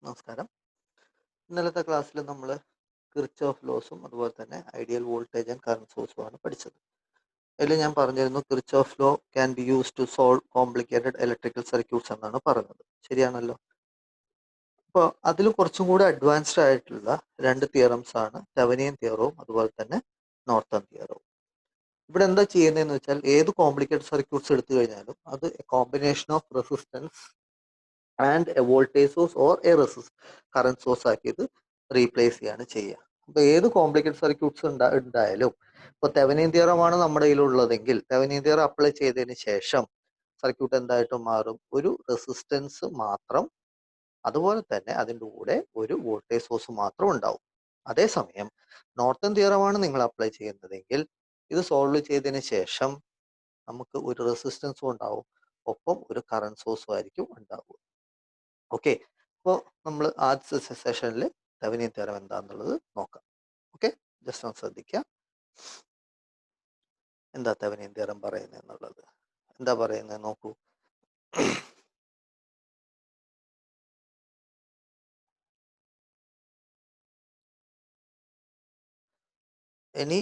നമസ്കാരം. ഇന്നലത്തെ ക്ലാസ്സിൽ നമ്മൾ കിർച്ചോഫ് ലോസും അതുപോലെ തന്നെ ഐഡിയൽ വോൾട്ടേജ് ആൻഡ് കറന്റ് സോഴ്സും ആണ് പഠിച്ചത്. അതിൽ ഞാൻ പറഞ്ഞിരുന്നു Kirchhoff law can be use to solve complicated electrical circuits എന്നാണ് പറഞ്ഞത്. ശരിയാണല്ലോ. അപ്പോൾ അതിൽ കുറച്ചും കൂടെ അഡ്വാൻസ്ഡ് ആയിട്ടുള്ള രണ്ട് തിയറംസ് ആണ് തെവനിയൻ തിയറവും അതുപോലെ തന്നെ നോർട്ടൺ തിയറവും. ഇവിടെ എന്താ ചെയ്യുന്നതെന്ന് വെച്ചാൽ ഏത് കോംപ്ലിക്കേറ്റഡ് സർക്യൂട്ട്സ് എടുത്തു കഴിഞ്ഞാലും അത് combination of resistance and A voltage source or A current source ആക്കിയിട്ട് റീപ്ലേസ് ചെയ്യാണ് ചെയ്യുക. അപ്പൊ ഏത് കോംപ്ലിക്കേറ്റഡ് സർക്യൂട്ട്സ് ഉണ്ടായാലും ഇപ്പൊ തെവനിയൻ തിയറമാണ് നമ്മുടെ കയ്യിലുള്ളതെങ്കിൽ തെവനിയൻ തിയറം അപ്ലൈ ചെയ്തതിന് ശേഷം സർക്യൂട്ട് എന്തായിട്ടും മാറും, ഒരു റെസിസ്റ്റൻസ് മാത്രം അതുപോലെ തന്നെ അതിൻ്റെ കൂടെ ഒരു വോൾട്ടേജ് സോഴ്സ് മാത്രം ഉണ്ടാവും. അതേസമയം നോർട്ടൺ തിയറമാണ് നിങ്ങൾ അപ്ലൈ ചെയ്യുന്നതെങ്കിൽ ഇത് സോൾവ് ചെയ്തതിന് ശേഷം നമുക്ക് ഒരു റെസിസ്റ്റൻസും ഉണ്ടാവും, ഒപ്പം ഒരു കറന്റ് സോഴ്സും ആയിരിക്കും ഉണ്ടാവുക. ഓക്കെ, അപ്പോൾ നമ്മൾ ആദ്യത്തെ സെഷനിൽ തെവനിയൻ തിയറം എന്താണെന്നുള്ളത് നോക്കാം. ഓക്കെ, ജസ്റ്റ് ഒന്ന് ശ്രദ്ധിക്കുക. എന്താ തെവനിയൻ തിയറം പറയുന്നത് എന്നുള്ളത്. എന്താ പറയുന്നത് നോക്കൂ. ഇനി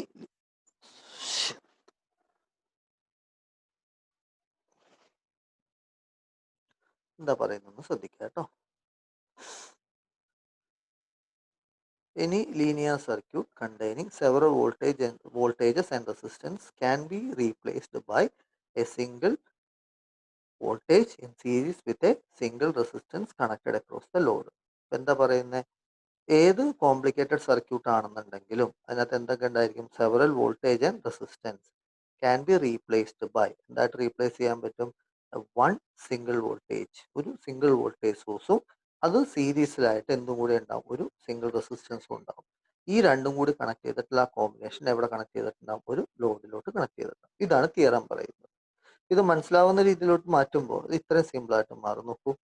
എന്താ പറയുന്നത് ശ്രദ്ധിക്കുക കേട്ടോ. Any linear circuit containing several voltages and resistance can be replaced by a single voltage in series with a single resistance connected across the load. എന്താ പറയുന്നത്, ഏത് കോംപ്ലിക്കേറ്റഡ് സർക്യൂട്ട് ആണെന്നുണ്ടെങ്കിലും അതിനകത്ത് എന്തൊക്കെ ഉണ്ടായിരിക്കും, several voltage and resistance can be replaced by, എന്തായിട്ട് replace ചെയ്യാൻ പറ്റും, വൺ സിംഗിൾ വോൾട്ടേജ്, ഒരു സിംഗിൾ വോൾട്ടേജ് സോഴ്സും അത് സീരീസിലായിട്ട് എന്തും കൂടെ ഉണ്ടാവും, ഒരു സിംഗിൾ റെസിസ്റ്റൻസും ഉണ്ടാവും. ഈ രണ്ടും കൂടി കണക്ട് ചെയ്തിട്ടുള്ള ആ കോമ്പിനേഷൻ എവിടെ കണക്ട് ചെയ്തിട്ടുണ്ടാവും, ഒരു ലോഡിലോട്ട് കണക്ട് ചെയ്തിട്ടുണ്ടാവും. ഇതാണ് തിയറം പറയുന്നത്. ഇത് മനസ്സിലാവുന്ന രീതിയിലോട്ട് മാറ്റുമ്പോൾ ഇത് ഇത്രയും സിമ്പിൾ ആയിട്ട് മാറും. നോക്കൂ,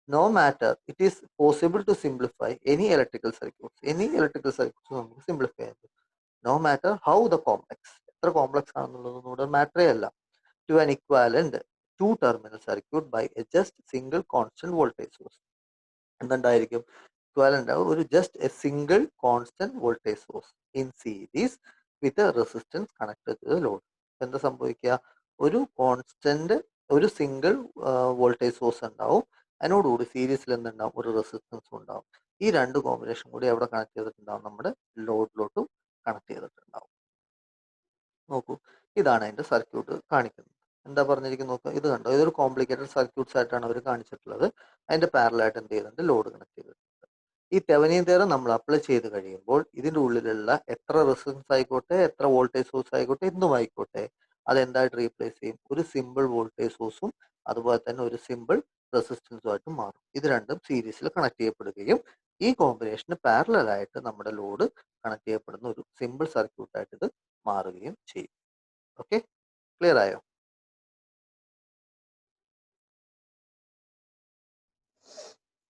no matter it is possible to simplify any electrical circuits നമുക്ക് സിംപ്ലിഫൈ ചെയ്യാൻ പറ്റും. No matter how the complex, എത്ര കോംപ്ലക്സ് ആണെന്നുള്ളതൊന്നും ഇവിടെ മാറ്ററേ അല്ല. To an equivalent two terminal circuit by a just single constant voltage source. എന്തുണ്ടായിരിക്കും, ഇക്വാലന്റ് ഒരു just a single constant voltage source in series with a resistance connected to the load. എന്താ സംഭവിക്കുക, ഒരു കോൺസ്റ്റന്റ് ഒരു സിംഗിൾ വോൾട്ടേജ് സോഴ്സ് ഉണ്ടാവും, അതിനോടുകൂടി സീരീസിൽ എന്തുണ്ടാവും, ഒരു റെസിസ്റ്റൻസും ഉണ്ടാവും. ഈ രണ്ട് കോമ്പിനേഷൻ കൂടി എവിടെ കണക്ട് ചെയ്തിട്ടുണ്ടാവും, നമ്മുടെ ലോഡിലോട്ടും കണക്ട് ചെയ്തിട്ടുണ്ടാവും. നോക്കൂ, ഇതാണ് അതിന്റെ സർക്യൂട്ട് കാണിക്കുന്നത്. എന്താ പറഞ്ഞിരിക്കുന്നത് നോക്കുക, ഇത് കണ്ടോ, ഇതൊരു കോംപ്ലിക്കേറ്റഡ് സർക്യൂട്ട്സ് ആയിട്ടാണ് അവർ കാണിച്ചിട്ടുള്ളത്. അതിന്റെ പാരലായിട്ട് എന്ത് ചെയ്യുന്നുണ്ട്, ലോഡ് കണക്ട് ചെയ്തിട്ടുണ്ട്. ഈ തെവനിയൻ തിയറം നമ്മൾ അപ്ലൈ ചെയ്ത് കഴിയുമ്പോൾ ഇതിന്റെ ഉള്ളിലുള്ള എത്ര റെസിസ്റ്റൻസ് ആയിക്കോട്ടെ, എത്ര വോൾട്ടേജ് സോഴ്സ് ആയിക്കോട്ടെ, എന്തും ആയിക്കോട്ടെ, അതെന്തായിട്ട് റീപ്ലേസ് ചെയ്യും, ഒരു സിമ്പിൾ വോൾട്ടേജ് സോഴ്സും അതുപോലെ തന്നെ ഒരു സിമ്പിൾ റെസിസ്റ്റൻസും ആയിട്ട് മാറും. ഇത് രണ്ടും സീരീസിൽ കണക്ട് ചെയ്യപ്പെടുകയും ഈ കോമ്പിനേഷന് പാരലൽ ആയിട്ട് നമ്മുടെ ലോഡ് കണക്ട് ചെയ്യപ്പെടുന്ന ഒരു സിമ്പിൾ സർക്യൂട്ടായിട്ട് ഇത് മാറുകയും ചെയ്യും. ഓക്കെ, ക്ലിയർ ആയോ?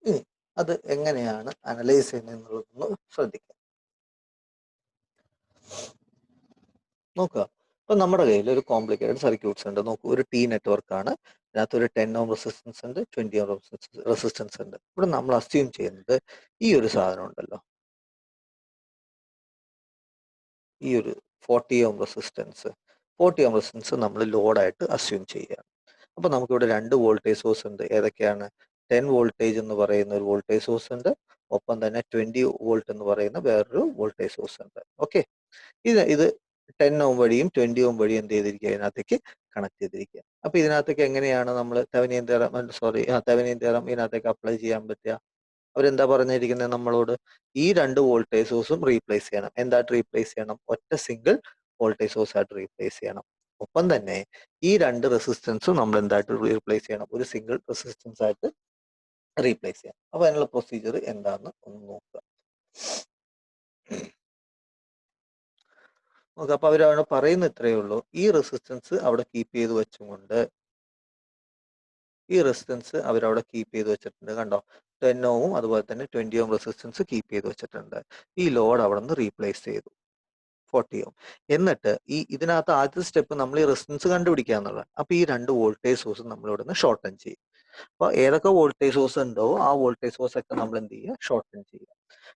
ഇനി അത് എങ്ങനെയാണ് അനലൈസ് ചെയ്യുന്നത് എന്നുള്ളതൊന്ന് ശ്രദ്ധിക്കാം. നോക്കുക, ഇപ്പൊ നമ്മുടെ കയ്യിൽ ഒരു കോംപ്ലിക്കേറ്റഡ് സർക്യൂട്ട്സ് ഉണ്ട്. നോക്കൂ, ഒരു ടി നെറ്റ്വർക്ക് ആണ്. ഇതിനകത്ത് ഒരു 10 ഓം റെസിസ്റ്റൻസ് ഉണ്ട്, 20 ഓം റെസിസ്റ്റൻസ് ഉണ്ട്. ഇവിടെ നമ്മൾ അസ്യൂം ചെയ്യുന്നത് ഈ ഒരു സാധനം ഉണ്ടല്ലോ, ഈ ഒരു 40 ഓം റെസിസ്റ്റൻസ് നമ്മൾ ലോഡായിട്ട് അസ്യൂം ചെയ്യുകയാണ്. അപ്പൊ നമുക്കിവിടെ രണ്ട് വോൾട്ടേജ് സോഴ്സ് ഉണ്ട്. ഏതൊക്കെയാണ്, 10 വോൾട്ടേജ് എന്ന് പറയുന്ന ഒരു വോൾട്ടേജ് സോഴ്സ് ഉണ്ട്, ഒപ്പം തന്നെ 20 വോൾട്ട് എന്ന് പറയുന്ന വേറൊരു വോൾട്ടേജ് സോഴ്സ് ഉണ്ട്. ഓക്കെ, ഇത് 10 ഓം വഴിയും 20 ഓം വഴിയും എന്ത് ചെയ്തിരിക്കുക, ഇതിനകത്തേക്ക് കണക്ട് ചെയ്തിരിക്കുക. അപ്പൊ ഇതിനകത്തേക്ക് എങ്ങനെയാണ് നമ്മൾ തെവനിയൻ തിയറം ഇതിനകത്തേക്ക് അപ്ലൈ ചെയ്യാൻ പറ്റുക? അവരെന്താ പറഞ്ഞിരിക്കുന്നത് നമ്മളോട്, ഈ രണ്ട് വോൾട്ടേജ് സോഴ്സും റീപ്ലേസ് ചെയ്യണം. എന്തായിട്ട് റീപ്ലേസ് ചെയ്യണം, ഒറ്റ സിംഗിൾ വോൾട്ടേജ് സോഴ്സ് ആയിട്ട് റീപ്ലേസ് ചെയ്യണം. ഒപ്പം തന്നെ ഈ രണ്ട് റെസിസ്റ്റൻസും നമ്മൾ എന്തായിട്ട് റീപ്ലേസ് ചെയ്യണം, ഒരു സിംഗിൾ റെസിസ്റ്റൻസ് ആയിട്ട് റീപ്ലേസ് ചെയ്യണം. അപ്പൊ അതിനുള്ള പ്രൊസീജിയർ എന്താണെന്ന് ഒന്ന് നോക്കുക. അപ്പൊ അവരവിടെ പറയുന്ന ഇത്രയേ ഉള്ളൂ, ഈ റെസിസ്റ്റൻസ് അവിടെ കീപ്പ് ചെയ്ത് വെച്ചുകൊണ്ട് ഈ റെസിസ്റ്റൻസ് അവരവിടെ കീപ്പ് ചെയ്ത് വെച്ചിട്ടുണ്ട്. കണ്ടോ, 10 ഓമും അതുപോലെ തന്നെ 20 ഓം റെസിസ്റ്റൻസ് കീപ്പ് ചെയ്ത് വെച്ചിട്ടുണ്ട്. ഈ ലോഡ് അവിടെ നിന്ന് റീപ്ലേസ് ചെയ്തു. 40 ഓം. എന്നിട്ട് ഇതിനകത്ത് ആദ്യത്തെ സ്റ്റെപ്പ് നമ്മൾ ഈ റെസിസ്റ്റൻസ് കണ്ടുപിടിക്കുക എന്നുള്ളതാണ്. അപ്പൊ ഈ രണ്ട് വോൾട്ടേജ് സോഴ്സ് നമ്മൾ ഇവിടുന്ന് ഷോർട്ടൺ ചെയ്യും. അപ്പൊ ഏതൊക്കെ വോൾട്ടേജ് സോഴ്സ് ഉണ്ടോ ആ വോൾട്ടേജ് സോഴ്സ് ഒക്കെ നമ്മൾ എന്ത് ചെയ്യുക, ഷോർട്ടൺ ചെയ്യുക.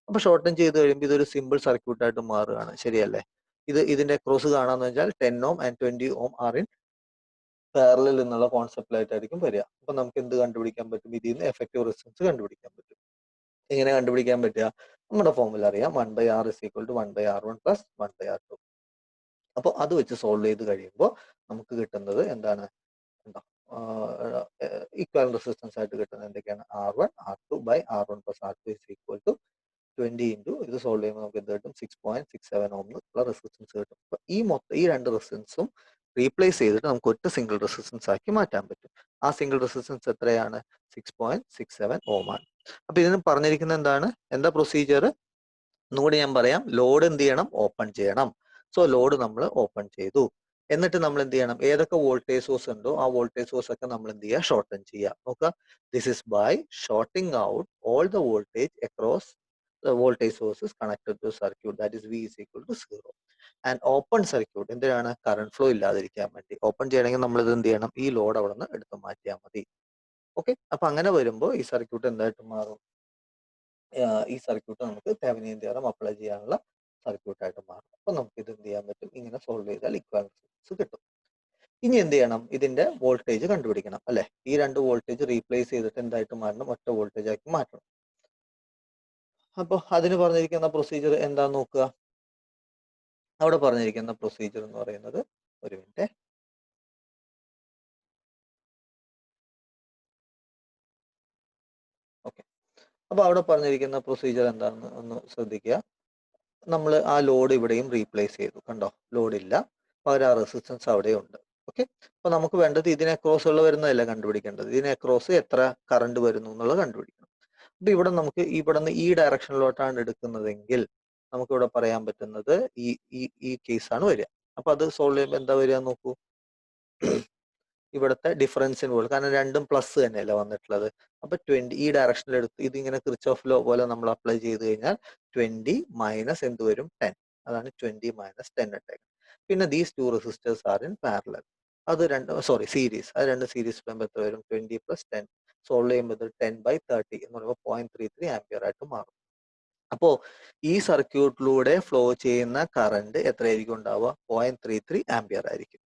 അപ്പൊ ഷോർട്ടൺ ചെയ്ത് കഴിയുമ്പോൾ ഇതൊരു സിമ്പിൾ സർക്യൂട്ട് ആയിട്ട് മാറുകയാണ്, ശരിയല്ലേ? ഇതിന്റെ ക്രോസ് കാണാന്ന് വെച്ചാൽ 10 ohm and 20 ohm are in parallel എന്നുള്ള കോൺസെപ്റ്റിലായിട്ടായിരിക്കും വരിക. അപ്പൊ നമുക്ക് എന്ത് കണ്ടുപിടിക്കാൻ പറ്റും? ഇതിൽ നിന്ന് എഫക്റ്റീവ് റെസിസ്റ്റൻസ് കണ്ടുപിടിക്കാൻ പറ്റും. എങ്ങനെ കണ്ടുപിടിക്കാൻ പറ്റുക? നമ്മുടെ ഫോർമുല അറിയാം, 1/R = 1/R1 + 1/R2. അപ്പോൾ അത് വെച്ച് സോൾവ് ചെയ്ത് കഴിയുമ്പോൾ നമുക്ക് കിട്ടുന്നത് എന്താണ്? എന്താ ഈക്വൽ റെസിസ്റ്റൻസ് ആയിട്ട് കിട്ടുന്നത് എന്തൊക്കെയാണ്? R1 R2/R1 + R2 = 20 ഇൻറ്റു ഇത് സോൾവ് ചെയ്യുമ്പോൾ നമുക്ക് എന്ത് കിട്ടും? 6.67 ഓം ഉള്ള റെസിസ്റ്റൻസ് കിട്ടും. അപ്പൊ ഈ രണ്ട് റെസിസ്റ്റൻസും റീപ്ലേസ് ചെയ്തിട്ട് നമുക്ക് ഒറ്റ സിംഗിൾ റെസിസ്റ്റൻസ് ആക്കി മാറ്റാൻ പറ്റും. ആ സിംഗിൾ റെസിസ്റ്റൻസ് എത്രയാണ്? 6.67 ഓം ആണ്. അപ്പൊ ഇതിന് പറഞ്ഞിരിക്കുന്നത് എന്താണ്? എന്താ പ്രൊസീജിയർ? ഒന്നുകൂടി ഞാൻ പറയാം. ലോഡ് എന്ത് ചെയ്യണം? ഓപ്പൺ ചെയ്യണം. സോ ലോഡ് നമ്മൾ ഓപ്പൺ ചെയ്തു. എന്നിട്ട് നമ്മൾ എന്ത് ചെയ്യണം? ഏതൊക്കെ വോൾട്ടേജ് സോഴ്സ് ഉണ്ടോ ആ വോൾട്ടേജ് സോഴ്സ് ഒക്കെ നമ്മൾ എന്ത് ചെയ്യുക? ഷോർട്ടൺ ചെയ്യുക. നോക്കുക, this is by shorting out all the voltage across the voltage source is connected to circuit, that is V is equal to 0. And open circuit എന്തിനാണ്? കറണ്ട് ഫ്ലോ ഇല്ലാതിരിക്കാൻ വേണ്ടി. ഓപ്പൺ ചെയ്യണമെങ്കിൽ നമ്മൾ ഇത് എന്ത് ചെയ്യണം? ഈ ലോഡ് അവിടെ നിന്ന് എടുത്ത് മാറ്റിയാൽ മതി. ഓക്കെ, അപ്പൊ അങ്ങനെ വരുമ്പോൾ ഈ സർക്യൂട്ട് എന്തായിട്ട് മാറും? ഈ സർക്യൂട്ട് നമുക്ക് തെവെനിൻ തിയറം അപ്ലൈ ചെയ്യാനുള്ള സർക്യൂട്ടായിട്ട് മാറും. അപ്പൊ നമുക്ക് ഇത് എന്ത് ചെയ്യാൻ പറ്റും? ഇങ്ങനെ സോൾവ് ചെയ്താൽ ഇക്വാലൻസ് കിട്ടും. ഇനി എന്ത് ചെയ്യണം? ഇതിന്റെ വോൾട്ടേജ് കണ്ടുപിടിക്കണം, അല്ലെ? ഈ രണ്ട് വോൾട്ടേജ് റീപ്ലേസ് ചെയ്തിട്ട് എന്തായിട്ട് മാറണം? ഒറ്റ വോൾട്ടേജ് ആക്കി മാറ്റണം. അപ്പൊ അതിന് പറഞ്ഞിരിക്കുന്ന പ്രൊസീജിയർ എന്താന്ന് നോക്കുക. അവിടെ പറഞ്ഞിരിക്കുന്ന പ്രൊസീജിയർ എന്ന് പറയുന്നത്, ഒരു മിനിറ്റ്, ഓക്കെ. അപ്പൊ അവിടെ പറഞ്ഞിരിക്കുന്ന പ്രൊസീജിയർ എന്താണെന്ന് ഒന്ന് ശ്രദ്ധിക്കുക. നമ്മൾ ആ ലോഡ് ഇവിടെയും റീപ്ലേസ് ചെയ്തു, കണ്ടോ? ലോഡ് ഇല്ല, പകരം ആ റെസിസ്റ്റൻസ് അവിടെ ഉണ്ട്. ഓക്കെ, അപ്പൊ നമുക്ക് വേണ്ടത് ഇതിനെ അക്രോസ് ഉള്ള വരുന്നതല്ല കണ്ടുപിടിക്കേണ്ടത്, ഇതിനെ അക്രോസ് എത്ര കറണ്ട് വരുന്നു എന്നുള്ളത് കണ്ടുപിടിക്കണം. അപ്പൊ ഇവിടെ നമുക്ക് നിന്ന് ഈ ഡയറക്ഷനിലോട്ടാണ് എടുക്കുന്നതെങ്കിൽ നമുക്ക് ഇവിടെ പറയാൻ പറ്റുന്നത് ഈ ഈ ഈ കേസാണ് വരിക. അപ്പൊ അത് സോൾവ് ചെയ്യുമ്പോൾ എന്താ വരിക നോക്കൂ. ഇവിടുത്തെ ഡിഫറൻസിന് പോലും, കാരണം രണ്ടും പ്ലസ് തന്നെയല്ല വന്നിട്ടുള്ളത്. അപ്പൊ 20 ഈ ഡയറക്ഷനിൽ എടുത്ത് ഇതിങ്ങനെ ക്രിച്ചോഫ് ലോ പോലെ നമ്മൾ അപ്ലൈ ചെയ്ത് കഴിഞ്ഞാൽ 20 മൈനസ് എന്ത് വരും? 10. അതാണ് 20 മൈനസ് 10 ഇട്ടേക്കുന്നത്. പിന്നെ these two resistors R in parallel, അത് രണ്ട് സീരീസ്, അത് രണ്ട് സീരീസ് വരുമ്പോൾ എത്ര വരും? 20 + 10. സോൾവ് ചെയ്യുമ്പോൾ 10/30 എന്ന് പറയുമ്പോൾ 0.33 ആംപിയർ ആയിട്ട് മാറും. അപ്പോ ഈ സർക്യൂട്ടിലൂടെ ഫ്ലോ ചെയ്യുന്ന കറണ്ട് എത്രയായിരിക്കും ഉണ്ടാവുക? 0.33 ആംപിയർ ആയിരിക്കും.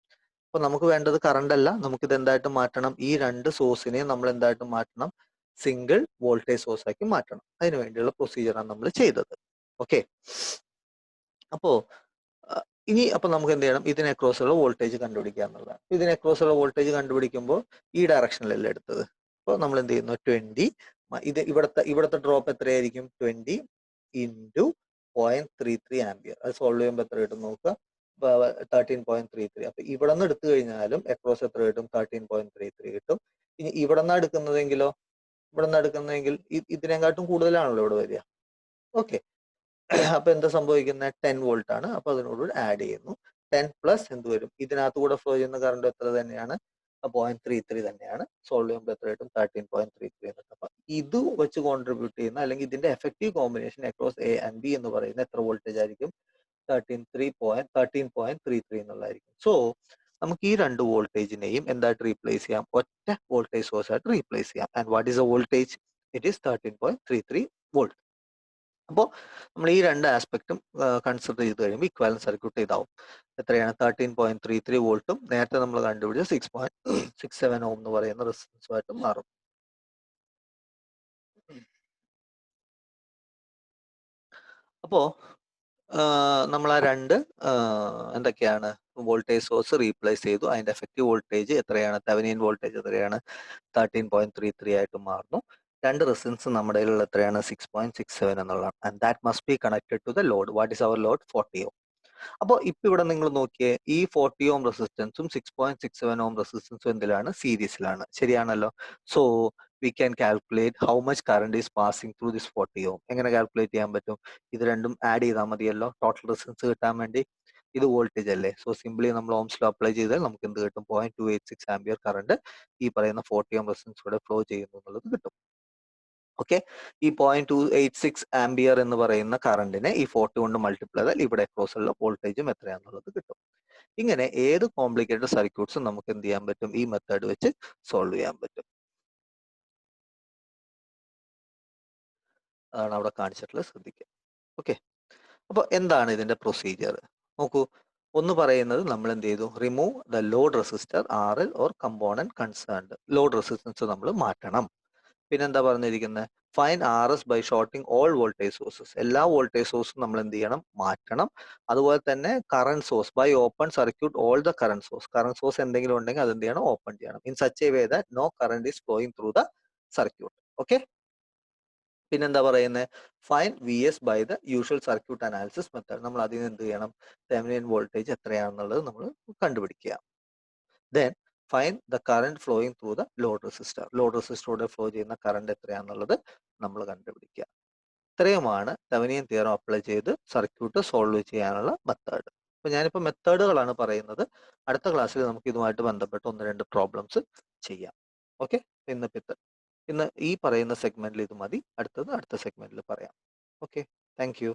അപ്പൊ നമുക്ക് വേണ്ടത് കറണ്ട് അല്ല, നമുക്ക് ഇത് എന്തായിട്ട് മാറ്റണം? ഈ രണ്ട് സോഴ്സിനെ നമ്മൾ എന്തായിട്ട് മാറ്റണം? സിംഗിൾ വോൾട്ടേജ് സോഴ്സ് ആക്കി മാറ്റണം. അതിനു വേണ്ടിയുള്ള പ്രൊസീജിയറാണ് നമ്മൾ ചെയ്തത്. ഓക്കെ, അപ്പോ അപ്പൊ നമുക്ക് എന്ത് ചെയ്യണം? ഇതിനെ അക്രോസ് ഉള്ള വോൾട്ടേജ് കണ്ടുപിടിക്കുക എന്നുള്ളതാണ്. ഇതിനെ അക്രോസ് ഉള്ള വോൾട്ടേജ് കണ്ടുപിടിക്കുമ്പോൾ ഈ ഡയറക്ഷനിലല്ല എടുത്തത്. അപ്പോൾ നമ്മൾ എന്ത് ചെയ്യുന്നു? 20 ഇത് ഇവിടുത്തെ ഡ്രോപ്പ് എത്രയായിരിക്കും? 20 ഇൻറ്റു 0.33 ആംപിയർ. അത് സോൾവ് ചെയ്യുമ്പോൾ എത്ര കിട്ടും നോക്കുക? 13.33. അപ്പൊ ഇവിടെ നിന്ന് എടുത്തു കഴിഞ്ഞാലും അക്രോസ് എത്ര കിട്ടും? 13.33 കിട്ടും. ഇനി ഇവിടെ നിന്നാണ് എടുക്കുന്നതെങ്കിലോ? ഇതിനെക്കാട്ടും കൂടുതലാണല്ലോ ഇവിടെ വരിക. ഓക്കെ, അപ്പൊ എന്താ സംഭവിക്കുന്നത്? 10 വോൾട്ട് ആണ്. അപ്പൊ അതിനോട് ആഡ് ചെയ്യുന്നു. 10 പ്ലസ് എന്ത് വരും? ഇതിനകത്ത് കൂടെ ഫ്ലോ ചെയ്യുന്ന കറണ്ട് എത്ര തന്നെയാണ്? 0.33 തന്നെയാണ്. സോൾവ് ചെയ്യുമ്പോൾ എത്ര കിട്ടും? 13.33 എന്ന്. അപ്പൊ ഇത് വെച്ച് കോൺട്രിബ്യൂട്ട് ചെയ്യുന്ന, അല്ലെങ്കിൽ ഇതിന്റെ effective combination across A and B എന്ന് പറയുന്ന എത്ര വോൾട്ടേജ് ആയിരിക്കും? 13.33 എന്നുള്ളതായിരിക്കും. സോ നമുക്ക് ഈ രണ്ട് വോൾട്ടേജിനെയും എന്തായിട്ട് റീപ്ലേസ് ചെയ്യാം? ഒറ്റ വോൾട്ടേജ് സോഴ്സ് ആയിട്ട് റീപ്ലേസ് ചെയ്യാം. And what is A voltage? It is 13.33 volt. അപ്പോൾ നമ്മൾ ഈ രണ്ട് ആസ്പെക്റ്റും കൺസിഡർ ചെയ്ത് കഴിയുമ്പോൾ ഇക്വാലന്റ് സർക്യൂട്ട് ഇതാവും. എത്രയാണ്? 13.33 വോൾട്ടും നേരത്തെ നമ്മൾ കണ്ടുപിടിച്ച 6.67 ഓം എന്ന് പറയുന്ന റെസിസ്റ്റൻസുമായിട്ട് മാറും. അപ്പോ നമ്മൾ ആ രണ്ട് എന്തൊക്കെയാണ്? വോൾട്ടേജ് സോഴ്സ് റീപ്ലേസ് ചെയ്തു. അതിന്റെ എഫക്റ്റീവ് വോൾട്ടേജ് എത്രയാണ്? തെവെനിൻ വോൾട്ടേജ് എത്രയാണ്? 13.33 ആയിട്ട് മാറുന്നു. രണ്ട് റെസിസ്റ്റൻസ് നമ്മുടെ കയ്യിലുള്ള എത്രയാണ്? 6.67 എന്നുള്ളതാണ്. And that must be connected to the load. What is our load? 40 ohm. അപ്പോൾ ഇപ്പൊ ഇവിടെ നിങ്ങൾ നോക്കിയേ, ഈ 40 ഓം റെസിസ്റ്റൻസും 6.67 ഓം റെസിസ്റ്റൻസും എന്തിലാണ്? സീരീസിലാണ്. ശരിയാണല്ലോ? So we can calculate how much current is passing through this 40 ഓം. എങ്ങനെ കാൽക്കുലേറ്റ് ചെയ്യാൻ പറ്റും? ഇത് രണ്ടും ആഡ് ചെയ്താൽ മതിയല്ലോ ടോട്ടൽ റെസിസ്റ്റൻസ് കിട്ടാൻ വേണ്ടി. ഇത് വോൾട്ടേജ് അല്ലേ? സോ സിംപ്ലി നമ്മൾ ഓംസ് ലോ അപ്ലൈ ചെയ്താൽ നമുക്ക് എന്ത് കിട്ടും? 0.286 ആംപിയർ കറണ്ട് ഈ പറയുന്ന 40 ഓം റെസിസ്റ്റൻസിലൂടെ ഫ്ലോ ചെയ്യുന്നു എന്നുള്ളത് കിട്ടും. ഓക്കെ, ഈ 0.286 ആംബിയർ എന്ന് പറയുന്ന കറണ്ടിനെ ഈ 40 കൊണ്ട് മൾട്ടിപ്ലൈ ചെയ്താൽ ഇവിടെ അക്രോസ് ഉള്ള വോൾട്ടേജും എത്രയാണെന്നുള്ളത് കിട്ടും. ഇങ്ങനെ ഏത് കോംപ്ലിക്കേറ്റഡ് സർക്യൂട്ട്സും നമുക്ക് എന്ത് ചെയ്യാൻ പറ്റും, ഈ മെത്തേഡ് വെച്ച് സോൾവ് ചെയ്യാൻ പറ്റും. അതാണ് അവിടെ കാണിച്ചിട്ടുള്ളത്, ശ്രദ്ധിക്കുക. ഓക്കെ, അപ്പോൾ എന്താണ് ഇതിന്റെ പ്രൊസീജിയർ നോക്കൂ. ഒന്ന് പറയുന്നത് നമ്മൾ എന്ത് ചെയ്തു, remove the load resistor RL or component concerned. Load resistance നമ്മൾ മാറ്റണം. പിന്നെന്താ പറഞ്ഞിരിക്കുന്നത്, fine RS by shorting all voltage sources. എല്ലാ വോൾട്ടേജ് സോഴ്സും നമ്മൾ എന്ത് ചെയ്യണം, മാറ്റണം. അതുപോലെ തന്നെ current source by open circuit all the current source. Current source എന്തെങ്കിലും ഉണ്ടെങ്കിൽ അത് എന്ത് ചെയ്യണം, ഓപ്പൺ ചെയ്യണം. In such a way that no current is flowing through the circuit. Okay, പിന്നെന്താ പറയുന്നത്, fine VS by the usual circuit analysis method. നമ്മൾ അതിന് എന്ത് ചെയ്യണം, തെവനിൻ വോൾട്ടേജ് എത്രയാണെന്നുള്ളത് നമ്മൾ കണ്ടുപിടിക്കുക. Then fine the current flowing through the load resistor. Load റെസിസ്റ്ററിലൂടെ flow ചെയ്യുന്ന കറണ്ട് എത്രയാണെന്നുള്ളത് നമ്മൾ കണ്ടുപിടിക്കുക. ഇത്രയുമാണ് തെവനിയൻ തിയറം അപ്ലൈ ചെയ്ത് സർക്യൂട്ട് സോൾവ് ചെയ്യാനുള്ള മെത്തേഡ്. അപ്പൊ ഞാനിപ്പോൾ മെത്തേഡുകളാണ് പറയുന്നത്. അടുത്ത ക്ലാസ്സിൽ നമുക്ക് ഇതുമായിട്ട് ബന്ധപ്പെട്ട് 1-2 പ്രോബ്ലംസ് ചെയ്യാം. ഓക്കെ, ഇന്ന് ഈ പറയുന്ന സെഗ്മെന്റിൽ ഇത് മതി. അടുത്ത സെഗ്മെന്റിൽ പറയാം. Okay, thank you.